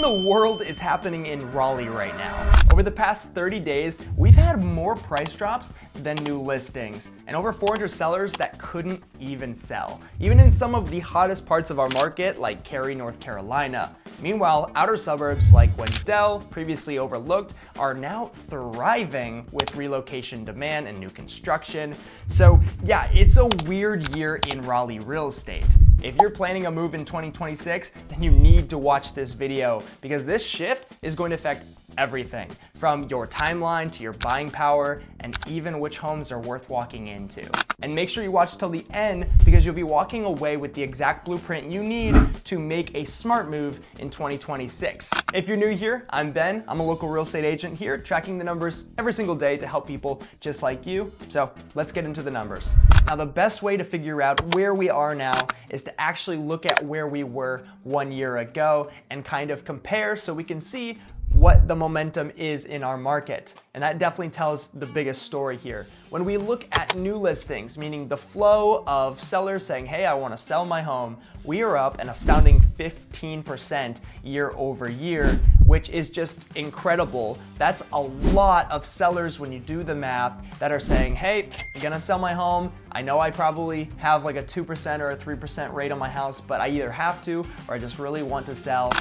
the world is happening in Raleigh right now? Over the past 30 days, we've had more price drops than new listings, and over 400 sellers that couldn't even sell, even in some of the hottest parts of our market like Cary, North Carolina. Meanwhile, outer suburbs like Wendell, previously overlooked, are now thriving with relocation demand and new construction. So yeah, it's a weird year in Raleigh real estate. If you're planning a move in 2026, then you need to watch this video because this shift is going to affect everything from your timeline to your buying power and even which homes are worth walking into. And make sure you watch till the end because you'll be walking away with the exact blueprint you need to make a smart move in 2026. If you're new here, I'm Ben. I'm a local real estate agent here tracking the numbers every single day to help people just like you. So let's get into the numbers. Now, the best way to figure out where we are now is to actually look at where we were 1 year ago and kind of compare so we can see what the momentum is in our market. And that definitely tells the biggest story here. When we look at new listings, meaning the flow of sellers saying, hey, I want to sell my home, we are up an astounding 15% year over year, which is just incredible. That's a lot of sellers when you do the math that are saying, hey, I'm gonna sell my home. I know I probably have like a 2% or a 3% rate on my house, but I either have to or I just really want to sell,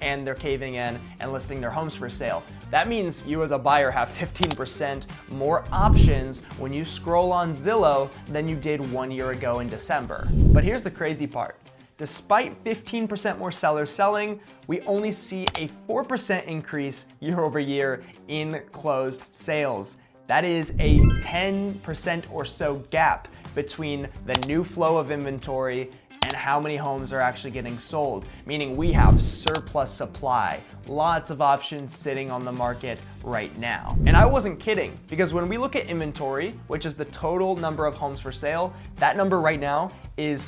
and they're caving in and listing their homes for sale. That means you as a buyer have 15% more options when you scroll on Zillow than you did 1 year ago in December. But here's the crazy part. Despite 15% more sellers selling, we only see a 4% increase year over year in closed sales. That is a 10% or so gap between the new flow of inventory and how many homes are actually getting sold, meaning we have surplus supply, lots of options sitting on the market right now. And I wasn't kidding, because when we look at inventory, which is the total number of homes for sale, that number right now is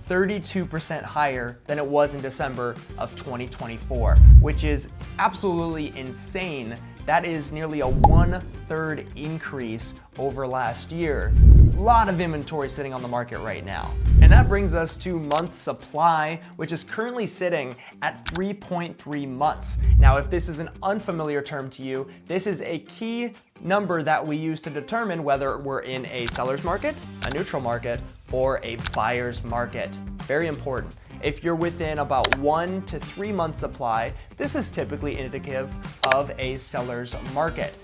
32% higher than it was in December of 2024, which is absolutely insane. That is nearly a 1/3 increase over last year. A lot of inventory sitting on the market right now. And that brings us to month supply, which is currently sitting at 3.3 months. Now, if this is an unfamiliar term to you, this is a key number that we use to determine whether we're in a seller's market, a neutral market, or a buyer's market. Very important. If you're within about 1 to 3 months supply, this is typically indicative of a seller's market.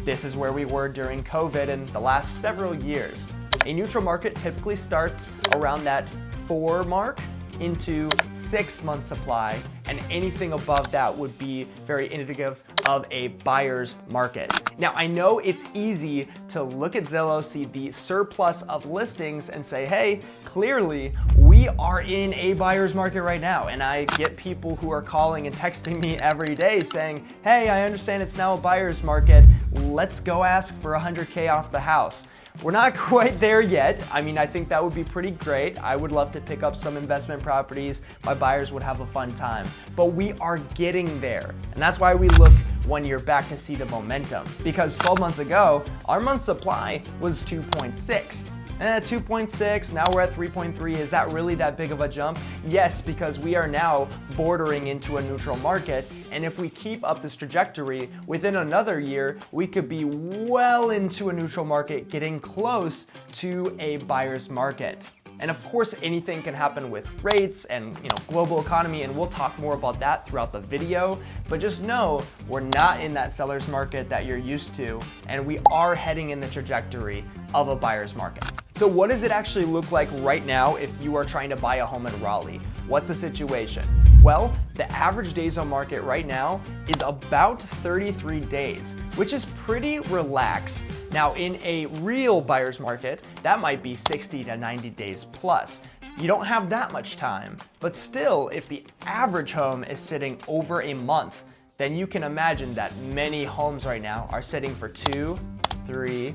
This is where we were during COVID and the last several years. A neutral market typically starts around that 4 mark into 6 months supply, and anything above that would be very indicative of a buyer's market. Now, I know it's easy to look at Zillow, see the surplus of listings and say, hey, clearly we are in a buyer's market right now. And I get people who are calling and texting me every day saying, hey, I understand it's now a buyer's market. Let's go ask for 100K off the house. We're not quite there yet. I mean, I think that would be pretty great. I would love to pick up some investment properties. My buyers would have a fun time. But we are getting there. And that's why we look 1 year back to see the momentum. Because 12 months ago, our month supply was 2.6. At 2.6, now we're at 3.3. Is that really that big of a jump? Yes, because we are now bordering into a neutral market. And if we keep up this trajectory, within another year, we could be well into a neutral market, getting close to a buyer's market. And of course, anything can happen with rates and global economy, and we'll talk more about that throughout the video. But just know we're not in that seller's market that you're used to, and we are heading in the trajectory of a buyer's market. So what does it actually look like right now if you are trying to buy a home in Raleigh? What's the situation? Well, the average days on market right now is about 33 days, which is pretty relaxed. Now, in a real buyer's market, that might be 60 to 90 days plus. You don't have that much time, but still, if the average home is sitting over a month, then you can imagine that many homes right now are sitting for 2, 3,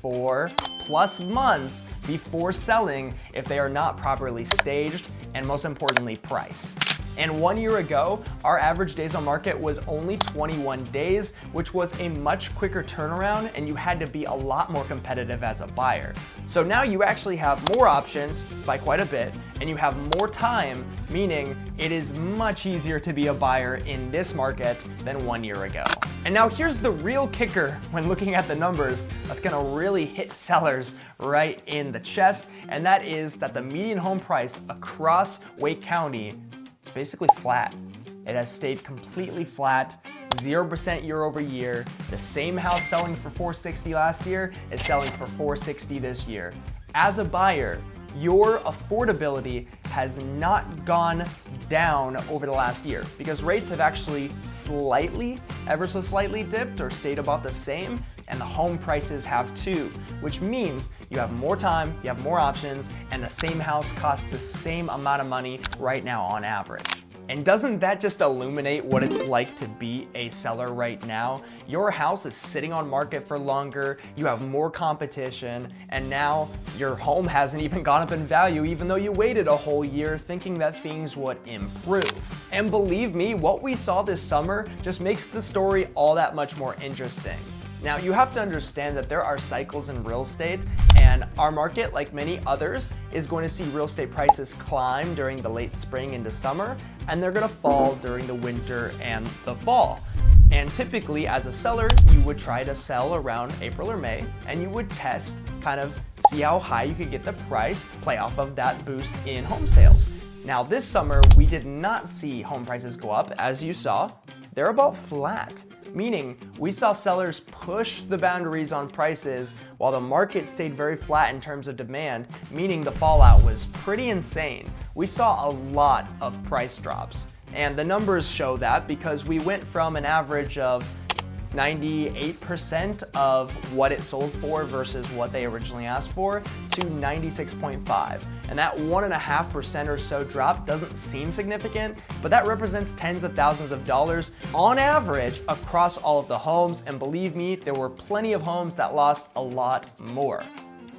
4 plus months before selling if they are not properly staged and most importantly priced. And 1 year ago, our average days on market was only 21 days, which was a much quicker turnaround, and you had to be a lot more competitive as a buyer. So now you actually have more options by quite a bit, and you have more time, meaning it is much easier to be a buyer in this market than 1 year ago. And now here's the real kicker when looking at the numbers that's gonna really hit sellers right in the chest, and that is that the median home price across Wake County is basically flat. It has stayed completely flat, 0% year over year. The same house selling for $460 last year is selling for $460 this year. As a buyer, your affordability has not gone down over the last year because rates have actually slightly, ever so slightly dipped or stayed about the same, and the home prices have too, which means you have more time, you have more options, and the same house costs the same amount of money right now on average. And doesn't that just illuminate what it's like to be a seller right now? Your house is sitting on market for longer, you have more competition, and now your home hasn't even gone up in value even though you waited a whole year thinking that things would improve. And believe me, what we saw this summer just makes the story all that much more interesting. Now, you have to understand that there are cycles in real estate, and our market, like many others, is going to see real estate prices climb during the late spring into summer, and they're going to fall during the winter and the fall. And typically, as a seller, you would try to sell around April or May, and you would test, kind of see how high you could get the price, play off of that boost in home sales. Now, this summer, we did not see home prices go up. As you saw, they're about flat, meaning we saw sellers push the boundaries on prices while the market stayed very flat in terms of demand, meaning the fallout was pretty insane. We saw a lot of price drops, and the numbers show that because we went from an average of 98% of what it sold for versus what they originally asked for to 96.5. And that 1.5% or so drop doesn't seem significant, but that represents tens of thousands of dollars on average across all of the homes. And believe me, there were plenty of homes that lost a lot more.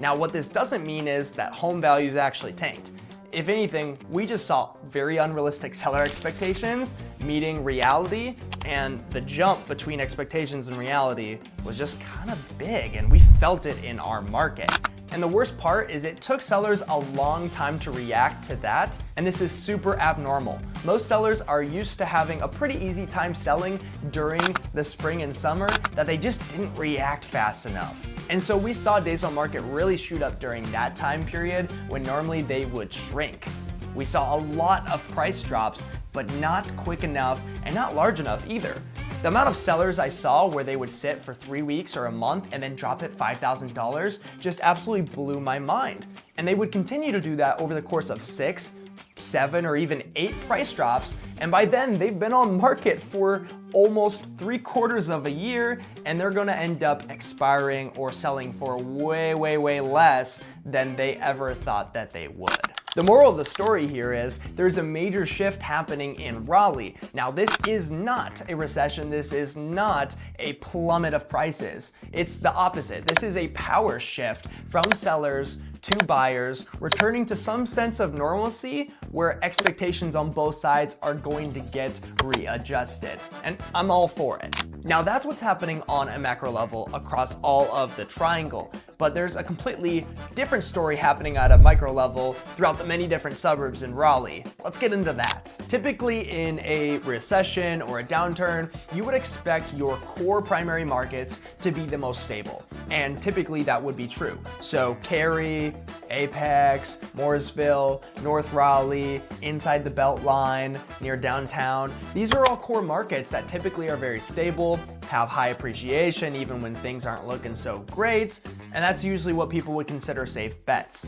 Now, what this doesn't mean is that home values actually tanked. If anything, we just saw very unrealistic seller expectations meeting reality, and the jump between expectations and reality was just kind of big, and we felt it in our market. And the worst part is it took sellers a long time to react to that, and this is super abnormal. Most sellers are used to having a pretty easy time selling during the spring and summer that they just didn't react fast enough. And so we saw days on market really shoot up during that time period when normally they would shrink. We saw a lot of price drops, but not quick enough and not large enough either. The amount of sellers I saw where they would sit for 3 weeks or a month and then drop it $5,000 just absolutely blew my mind. And they would continue to do that over the course of 6, 7, or even 8 price drops, and by then they've been on market for almost 3/4 of a year, and they're gonna end up expiring or selling for way, way, way less than they ever thought that they would. The moral of the story here is there's a major shift happening in Raleigh. Now, this is not a recession. This is not a plummet of prices. It's the opposite. This is a power shift from sellers to buyers, returning to some sense of normalcy where expectations on both sides are going to get readjusted. And I'm all for it. Now, that's what's happening on a macro level across all of the triangle. But there's a completely different story happening at a micro level throughout the many different suburbs in Raleigh. Let's get into that. Typically in a recession or a downturn, you would expect your core primary markets to be the most stable. And typically that would be true. So Cary, Apex, Mooresville, North Raleigh, inside the Beltline, near downtown. These are all core markets that typically are very stable, have high appreciation even when things aren't looking so great, and that's usually what people would consider safe bets.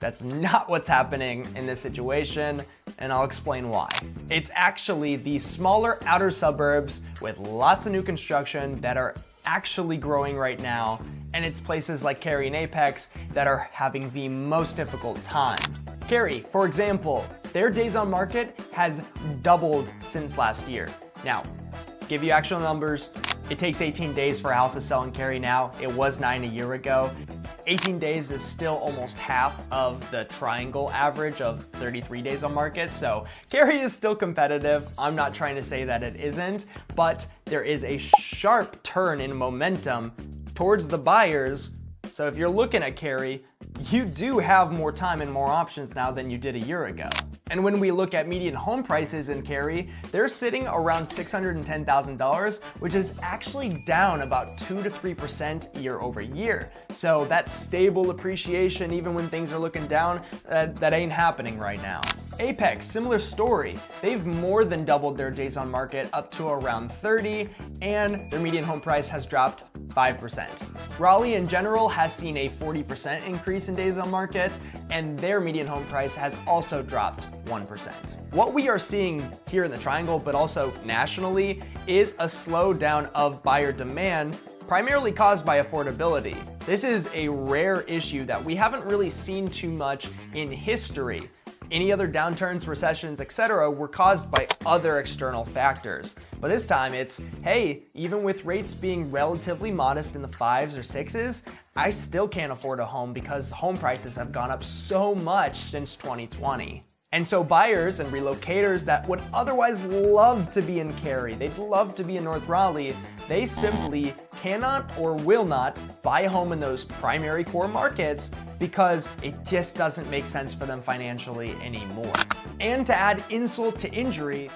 That's not what's happening in this situation, and I'll explain why. It's actually the smaller outer suburbs with lots of new construction that are actually growing right now, and it's places like Cary and Apex that are having the most difficult time. Cary, for example, their days on market has doubled since last year. Now, give you actual numbers, it takes 18 days for a house to sell in Cary now. It was 9 a year ago. 18 days is still almost half of the triangle average of 33 days on market, so Cary is still competitive. I'm not trying to say that it isn't, but there is a sharp turn in momentum towards the buyers. So if you're looking at Cary, you do have more time and more options now than you did a year ago. And when we look at median home prices in Cary, they're sitting around $610,000, which is actually down about 2 to 3% year over year. So that stable appreciation, even when things are looking down, that ain't happening right now. Apex, similar story. They've more than doubled their days on market up to around 30, and their median home price has dropped 5%. Raleigh in general has seen a 40% increase in days on market, and their median home price has also dropped 1%. What we are seeing here in the Triangle, but also nationally, is a slowdown of buyer demand, primarily caused by affordability. This is a rare issue that we haven't really seen too much in history. Any other downturns, recessions, etc. were caused by other external factors. But this time it's, hey, even with rates being relatively modest in the 5s or 6s, I still can't afford a home because home prices have gone up so much since 2020. And so buyers and relocators that would otherwise love to be in Cary, they'd love to be in North Raleigh, they simply cannot or will not buy a home in those primary core markets because it just doesn't make sense for them financially anymore. And to add insult to injury,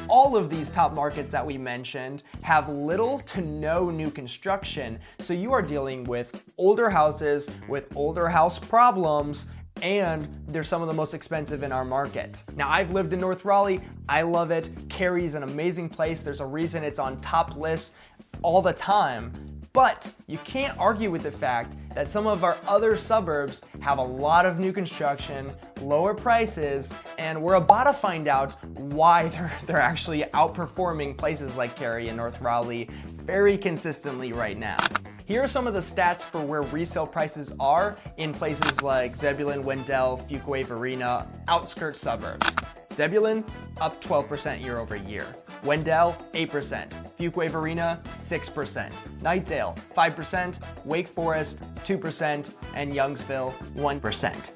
all of these top markets that we mentioned have little to no new construction, so you are dealing with older houses with older house problems, and they're some of the most expensive in our market. Now, I've lived in North Raleigh. I love it. Cary's an amazing place. There's a reason it's on top lists all the time. But you can't argue with the fact that some of our other suburbs have a lot of new construction, lower prices, and we're about to find out why they're actually outperforming places like Cary and North Raleigh very consistently right now. Here are some of the stats for where resale prices are in places like Zebulon, Wendell, Fuquay, Varina, outskirts suburbs. Zebulon, up 12% year over year. Wendell, 8%. Fuquay, Varina, 6%. Knightdale, 5%. Wake Forest, 2%. And Youngsville, 1%.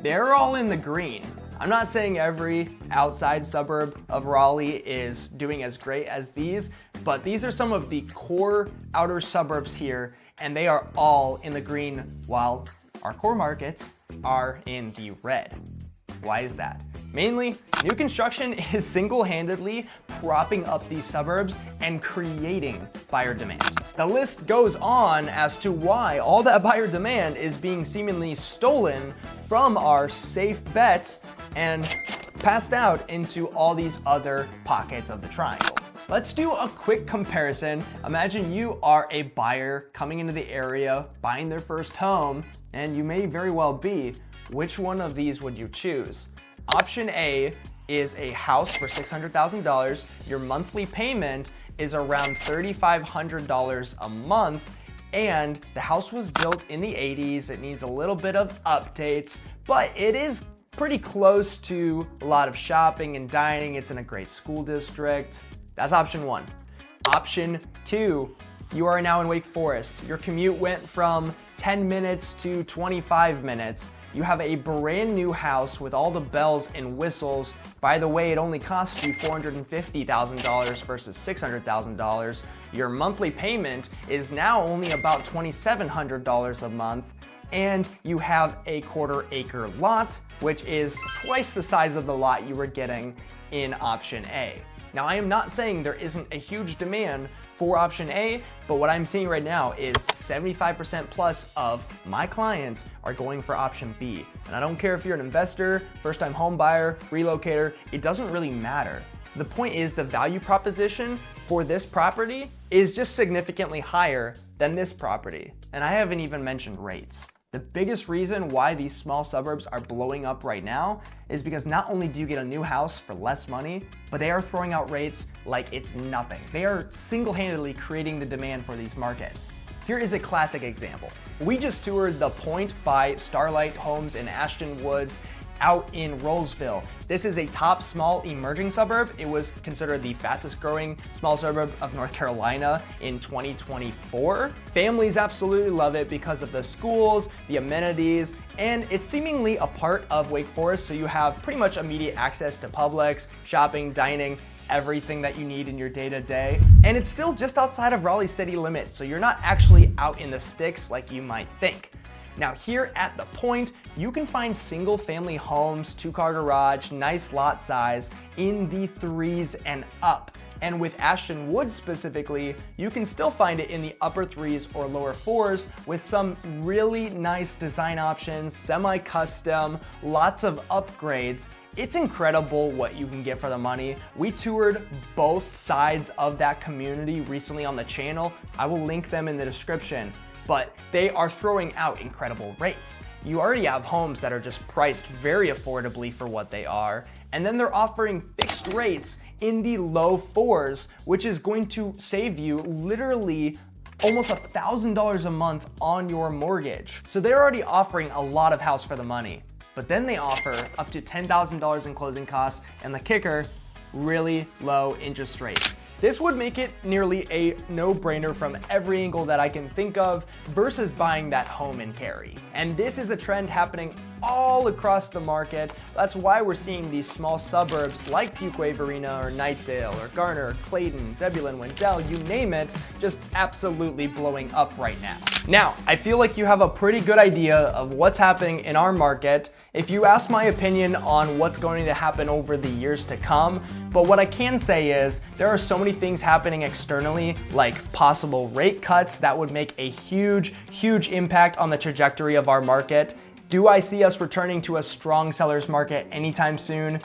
They're all in the green. I'm not saying every outside suburb of Raleigh is doing as great as these, but these are some of the core outer suburbs here, and they are all in the green while our core markets are in the red. Why is that? Mainly, new construction is single-handedly propping up these suburbs and creating buyer demand. The list goes on as to why all that buyer demand is being seemingly stolen from our safe bets and passed out into all these other pockets of the triangle. Let's do a quick comparison. Imagine you are a buyer coming into the area, buying their first home, and you may very well be. Which one of these would you choose? Option A is a house for $600,000. Your monthly payment is around $3,500 a month, and the house was built in the 80s. It needs a little bit of updates, but it is pretty close to a lot of shopping and dining. It's in a great school district. That's option one. Option two, you are now in Wake Forest. Your commute went from 10 minutes to 25 minutes. You have a brand new house with all the bells and whistles. By the way, it only costs you $450,000 versus $600,000. Your monthly payment is now only about $2,700 a month, and you have a quarter-acre lot, which is twice the size of the lot you were getting in option A. Now, I am not saying there isn't a huge demand for option A, but what I'm seeing right now is 75% plus of my clients are going for option B. And I don't care if you're an investor, first-time home buyer, relocator, it doesn't really matter. The point is the value proposition for this property is just significantly higher than this property. And I haven't even mentioned rates. The biggest reason why these small suburbs are blowing up right now is because not only do you get a new house for less money, but they are throwing out rates like it's nothing. They are single-handedly creating the demand for these markets. Here is a classic example. We just toured the Point by Starlight Homes in Ashton Woods, out in Rolesville. This is a top small emerging suburb. It was considered the fastest growing small suburb of North Carolina in 2024. Families absolutely love it because of the schools, the amenities, and it's seemingly a part of Wake Forest, so you have pretty much immediate access to Publix, shopping, dining, everything that you need in your day-to-day. And it's still just outside of Raleigh city limits, so you're not actually out in the sticks like you might think. Now here at The Point, you can find single family homes, 2-car garage, nice lot size in the 3s and up. And with Ashton Woods specifically, you can still find it in the upper 3s or lower 4s with some really nice design options, semi-custom, lots of upgrades. It's incredible what you can get for the money. We toured both sides of that community recently on the channel. I will link them in the description, but they are throwing out incredible rates. You already have homes that are just priced very affordably for what they are, and then they're offering fixed rates in the low 4s, which is going to save you literally almost $1,000 a month on your mortgage. So they're already offering a lot of house for the money. But then they offer up to $10,000 in closing costs, and the kicker, really low interest rates. This would make it nearly a no-brainer from every angle that I can think of versus buying that home in Cary. And this is a trend happening all across the market. That's why we're seeing these small suburbs like Fuquay-Varina or Knightdale or Garner, Clayton, Zebulon, Wendell, you name it, just absolutely blowing up right now. Now, I feel like you have a pretty good idea of what's happening in our market. If you ask my opinion on what's going to happen over the years to come, but what I can say is there are so many things happening externally, like possible rate cuts that would make a huge, huge impact on the trajectory of our market. Do I see us returning to a strong seller's market anytime soon?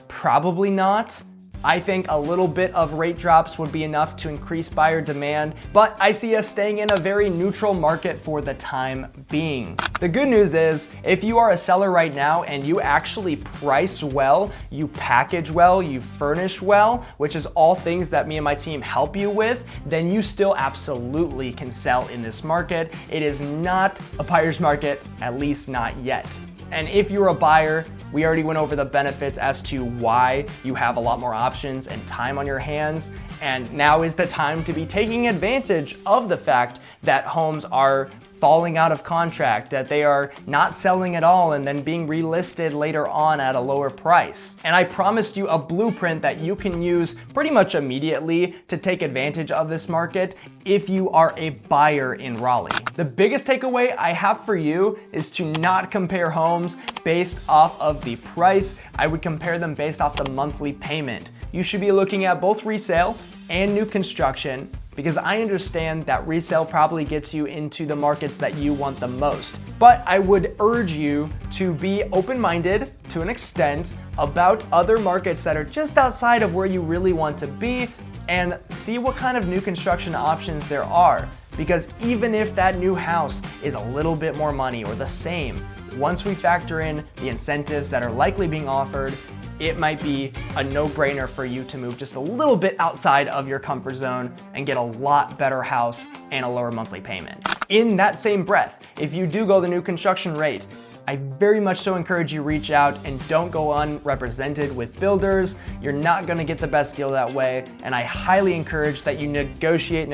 Probably not. I think a little bit of rate drops would be enough to increase buyer demand, but I see us staying in a very neutral market for the time being. The good news is, if you are a seller right now and you actually price well, you package well, you furnish well, which is all things that me and my team help you with, then you still absolutely can sell in this market. It is not a buyer's market, at least not yet. And if you're a buyer, we already went over the benefits as to why you have a lot more options and time on your hands. And now is the time to be taking advantage of the fact that homes are falling out of contract, that they are not selling at all and then being relisted later on at a lower price. And I promised you a blueprint that you can use pretty much immediately to take advantage of this market if you are a buyer in Raleigh. The biggest takeaway I have for you is to not compare homes based off of the price. I would compare them based off the monthly payment. You should be looking at both resale and new construction, because I understand that resale probably gets you into the markets that you want the most. But I would urge you to be open-minded to an extent about other markets that are just outside of where you really want to be, and see what kind of new construction options there are. Because even if that new house is a little bit more money or the same, once we factor in the incentives that are likely being offered, it might be a no-brainer for you to move just a little bit outside of your comfort zone and get a lot better house and a lower monthly payment. In that same breath, if you do go the new construction rate, I very much so encourage you reach out and don't go unrepresented with builders. You're not gonna get the best deal that way, and I highly encourage that you negotiate.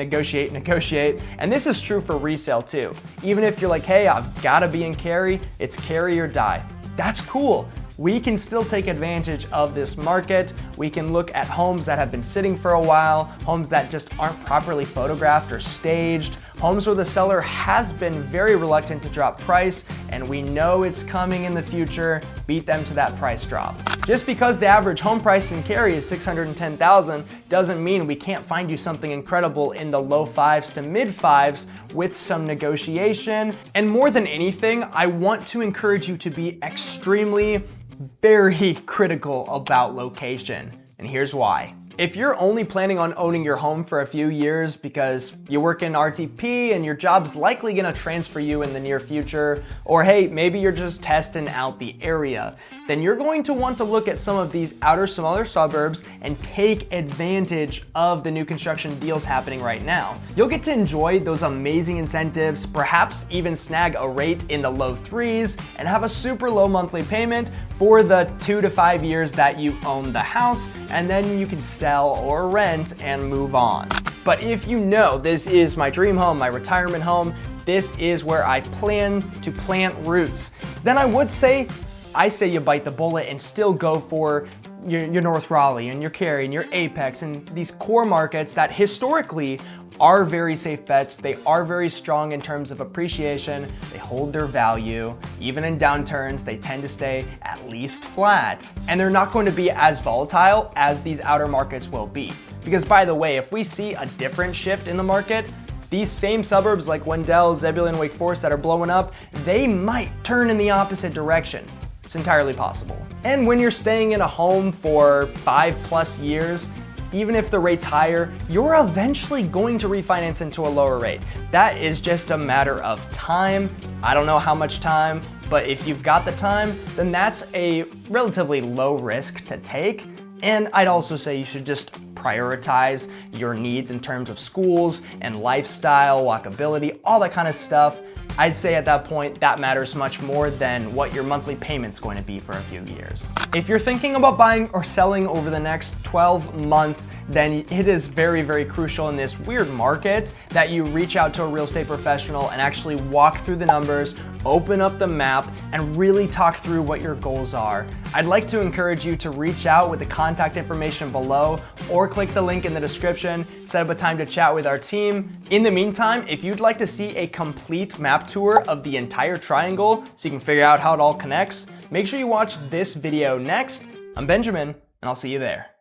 And this is true for resale too. Even if you're like, hey, I've gotta be in Cary, it's Cary or die. That's cool. We can still take advantage of this market. We can look at homes that have been sitting for a while, homes that just aren't properly photographed or staged, homes where the seller has been very reluctant to drop price, and we know it's coming in the future. Beat them to that price drop. Just because the average home price in Cary is $610,000 doesn't mean we can't find you something incredible in the low 5s to mid 5s with some negotiation. And more than anything, I want to encourage you to be extremely, very critical about location. And here's why. If you're only planning on owning your home for a few years because you work in RTP and your job's likely gonna transfer you in the near future, or hey, maybe you're just testing out the area, then you're going to want to look at some of these outer smaller suburbs and take advantage of the new construction deals happening right now. You'll get to enjoy those amazing incentives, perhaps even snag a rate in the low 3s and have a super low monthly payment for the 2 to 5 years that you own the house, and then you can sell or rent and move on. But if you know this is my dream home, my retirement home, this is where I plan to plant roots, then I say you bite the bullet and still go for your North Raleigh and your Cary and your Apex and these core markets that historically are very safe bets. They are very strong in terms of appreciation. They hold their value. Even in downturns, they tend to stay at least flat. And they're not going to be as volatile as these outer markets will be. Because by the way, if we see a different shift in the market, these same suburbs like Wendell, Zebulon, Wake Forest that are blowing up, they might turn in the opposite direction. It's entirely possible. And when you're staying in a home for 5+ years, even if the rate's higher, you're eventually going to refinance into a lower rate. That is just a matter of time. I don't know how much time, but if you've got the time, then that's a relatively low risk to take. And I'd also say you should just prioritize your needs in terms of schools and lifestyle, walkability, all that kind of stuff. I'd say at that point, that matters much more than what your monthly payment's going to be for a few years. If you're thinking about buying or selling over the next 12 months, then it is very, very crucial in this weird market that you reach out to a real estate professional and actually walk through the numbers, open up the map, and really talk through what your goals are. I'd like to encourage you to reach out with the contact information below or click the link in the description, set up a time to chat with our team. In the meantime, if you'd like to see a complete map tour of the entire triangle so you can figure out how it all connects, make sure you watch this video next. I'm Benjamin, and I'll see you there.